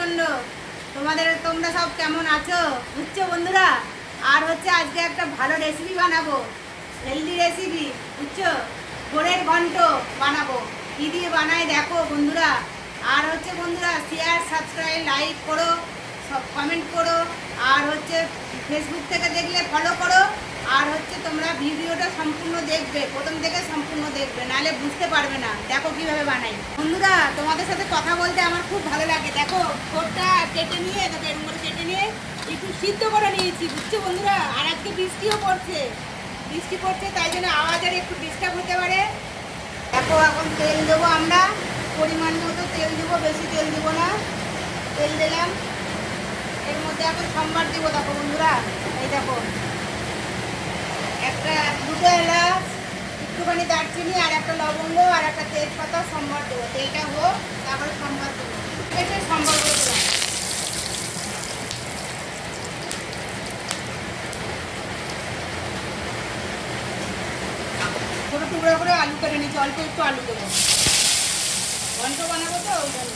প্রচন্ড। তোমরা সব কেমন আছো বুঝছো বন্ধুরা? আর হচ্ছে আজকে একটা ভালো রেসিপি বানাবো, হেলদি রেসিপি বুঝছো, ভোরের ঘন্ট বানাবো। কি দিয়ে বানাই দেখো বন্ধুরা। আর হচ্ছে বন্ধুরা শেয়ার সাবস্ক্রাইব লাইক করো, সব কমেন্ট করো। আর হচ্ছে ফেসবুক থেকে দেখলে ফলো করো। আর হচ্ছে তোমরা ভিডিওটা সম্পূর্ণ দেখবে, প্রথম থেকে সম্পূর্ণ দেখবে, নাহলে বুঝতে পারবে না। দেখো কিভাবে বানাই বন্ধুরা। তোমাদের সাথে কথা বলতে আমার খুব ভালো লাগে। দেখো ঠোঁটটা কেটে নিয়ে, দেখো এরকম করে কেটে নিয়ে একটু সিদ্ধ করে নিয়েছি বুঝছো বন্ধুরা। আর আজকে বৃষ্টি পড়ছে, তাই জন্য আওয়াজের একটু ডিস্টার্ব হতে পারে। দেখো এখন তেল দেবো আমরা, পরিমাণ মতো তেল দেবো, বেশি তেল দেবো না। তেল দিলাম, এর মধ্যে এখন সম্বার দিব। দেখো বন্ধুরা, এই দেখো দুটো এলাচ, একটুখানি দারচিনি, আর একটা লবঙ্গ, আর একটা তেজপাতা সম্বার দেবো। তেলটা হোক, তারপরে সম্বার দেবো। এসে সম্বার করে দিলাম। ছোটো টুকরো করে আলু কেটে নিচ্ছি, অল্প একটু আলু দেবো, ঘন্ট বানাবো তো ওই জন্য।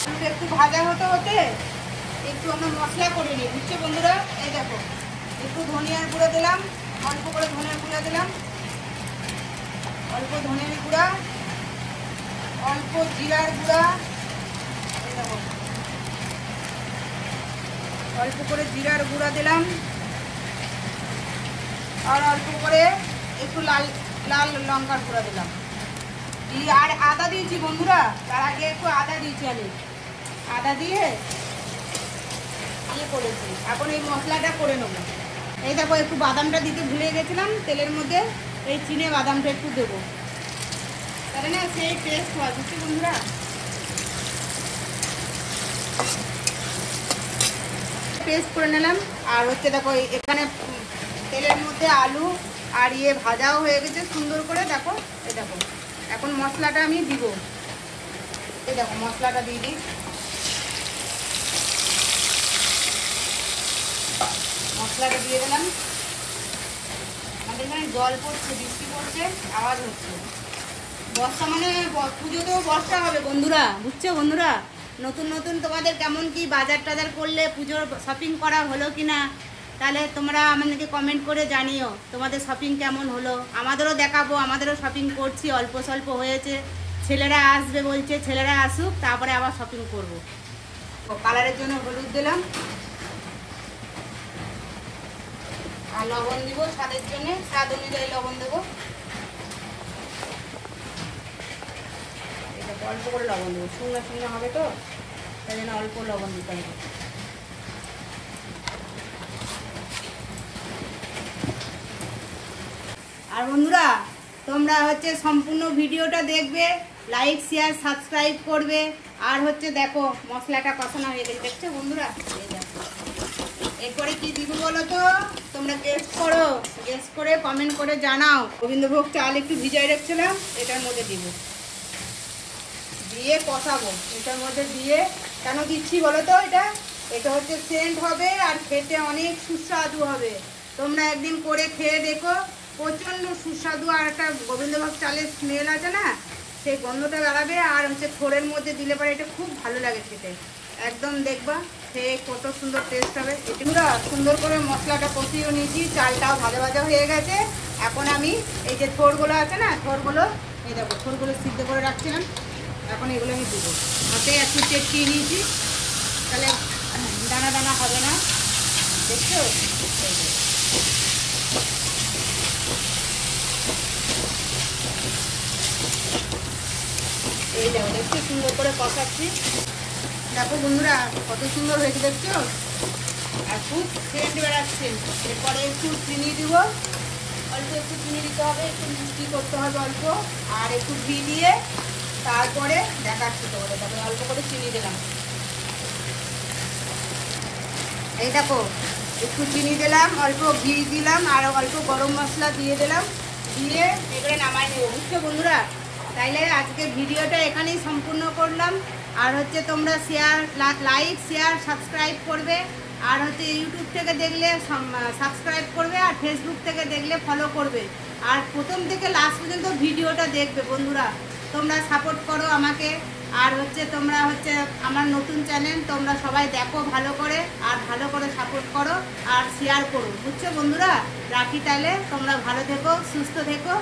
আলুটা একটু ভাজা হতে একটু আমরা মশলা করে নিই বুঝছো বন্ধুরা। এই দেখো একটু ধনিয়ার গুঁড়ো দিলাম, অল্প করে ধনিয়ার গুঁড়া দিলাম, অল্প ধনিয়ার গুঁড়া, অল্প জিরার গুঁড়া, এই দেখো অল্প করে জিরার গুঁড়া দিলাম, আর অল্প করে একটু লাল লাল লঙ্কার গুঁড়া দিলাম। আর আদা দিয়েছি বন্ধুরা, তার আগে একটু আদা দিয়েছি আমি। আদা দিয়ে করেছি। এখন এই মশলাটা করে নেবো। এই দেখো একটু বাদামটা দিতে ভুলে গেছিলাম তেলের মধ্যে, এই চিনে বাদামটা একটু দেবো, তাহলে না সেই টেস্ট হয় বুঝছি বন্ধুরা। পেস্ট করে নিলাম। আর হচ্ছে দেখো এখানে তেলের মধ্যে আলু আর ভাজাও হয়ে গেছে সুন্দর করে। দেখো এই দেখো এখন মশলাটা আমি দিব। এই দেখো মশলাটা দিয়ে দিই। মশলাটা দিয়ে দিলাম। আমাদের এখানে জল পড়ছে, বৃষ্টি পড়ছে, আওয়াজ হচ্ছে। বর্ষা মানে পুজোতেও বর্ষা হবে বন্ধুরা বুঝছো বন্ধুরা। নতুন নতুন তোমাদের কেমন কি বাজার টাজার করলে, পুজোর শপিং করা হলো কি না, তাহলে তোমরা আমাদেরকে কমেন্ট করে জানিও তোমাদের শপিং কেমন হলো। আমাদেরও দেখাবো, আমাদেরও শপিং করছি, অল্প স্বল্প হয়েছে। ছেলেরা আসবে বলছে, ছেলেরা আসুক তারপরে আবার শপিং করবো। কালারের জন্য হলুদ দিলাম, আর লবণ দিব স্বাদের জন্য, স্বাদ অনুযায়ী লবণ দেবো। এটা অল্প করে লবণ দেবো, শুকনো শুকনো হবে তো, তাই জন্য অল্প লবণ দিতে হবে। আর বন্ধুরা তোমরা হচ্ছে সম্পূর্ণ ভিডিওটা দেখবে, লাইক শেয়ার সাবস্ক্রাইব করবে। আর হচ্ছে দেখো মশলাটা কষানো হয়ে গেছে দেখছো বন্ধুরা। এরপরে কি দিব বলো তো, তোমরা গেস করে কমেন্ট করে জানাও। গোবিন্দভোগ চাল একটু ভিজাই রাখছিলাম, এটার মধ্যে দিব, দিয়ে কষাবো। এটার মধ্যে দিয়ে কেন দিচ্ছি বলো তো, এটা হচ্ছে সেন্ট হবে আর খেতে অনেক সুস্বাদু হবে। তোমরা একদিন করে খেয়ে দেখো, প্রচণ্ড সুস্বাদু। আর একটা গোবিন্দভোগ চালের স্মেল আছে না, সেই গন্ধটা বেড়াবে। আর হচ্ছে থোড়ের মধ্যে দিলে পরে এটা খুব ভালো লাগে খেতে, একদম দেখবা খেয়ে কত সুন্দর টেস্ট হবে। এটা সুন্দর করে মশলাটা কষিয়েও নিয়েছি, চালটাও ভাজা ভাজা হয়ে গেছে। এখন আমি এই যে থোড়গুলো আছে না, থোড়গুলো এই দেখো থোড়গুলো সিদ্ধ করে রাখছিলাম, এখন এগুলো আমি দেবো। হাতে একটু চেটকিয়ে নিয়েছি, তাহলে দানা দানা হবে না দেখছো। এই দেখো দেখছো সুন্দর করে কষাচ্ছি। দেখো বন্ধুরা কত সুন্দর হয়েছে দেখছো, আর খুব সেন্ট বেড়াচ্ছে। এরপরে একটু চিনি দিব, অল্প একটু চিনি দিতে হবে, একটু মিষ্টি করতে হবে অল্প, আর একটু ঘি দিয়ে তারপরে দেখাচ্ছি তোমাদের। তারপরে অল্প করে চিনি দিলাম, এই দেখো একটু চিনি দিলাম, অল্প ঘি দিলাম, আর অল্প গরম মশলা দিয়ে দিলাম, দিয়ে এবারে নামাই নেবো বুঝছো বন্ধুরা। তাইলে আজকে ভিডিওটা এখানেই সম্পূর্ণ করলাম। আর হচ্ছে তোমরা লাইক শেয়ার সাবস্ক্রাইব করবে। আর হচ্ছে ইউটিউব থেকে দেখলে সাবস্ক্রাইব করবে, আর ফেসবুক থেকে দেখলে ফলো করবে। আর প্রথম থেকে লাস্ট পর্যন্ত ভিডিওটা দেখবে বন্ধুরা। তোমরা সাপোর্ট করো আমাকে। আর হচ্ছে তোমরা হচ্ছে আমার নতুন চ্যানেল, তোমরা সবাই দেখো ভালো করে, আর ভালো করে সাপোর্ট করো আর শেয়ার করো, বুঝছো বন্ধুরা। রাখি তাহলে, তোমরা ভালো থেকো, সুস্থ থেকো।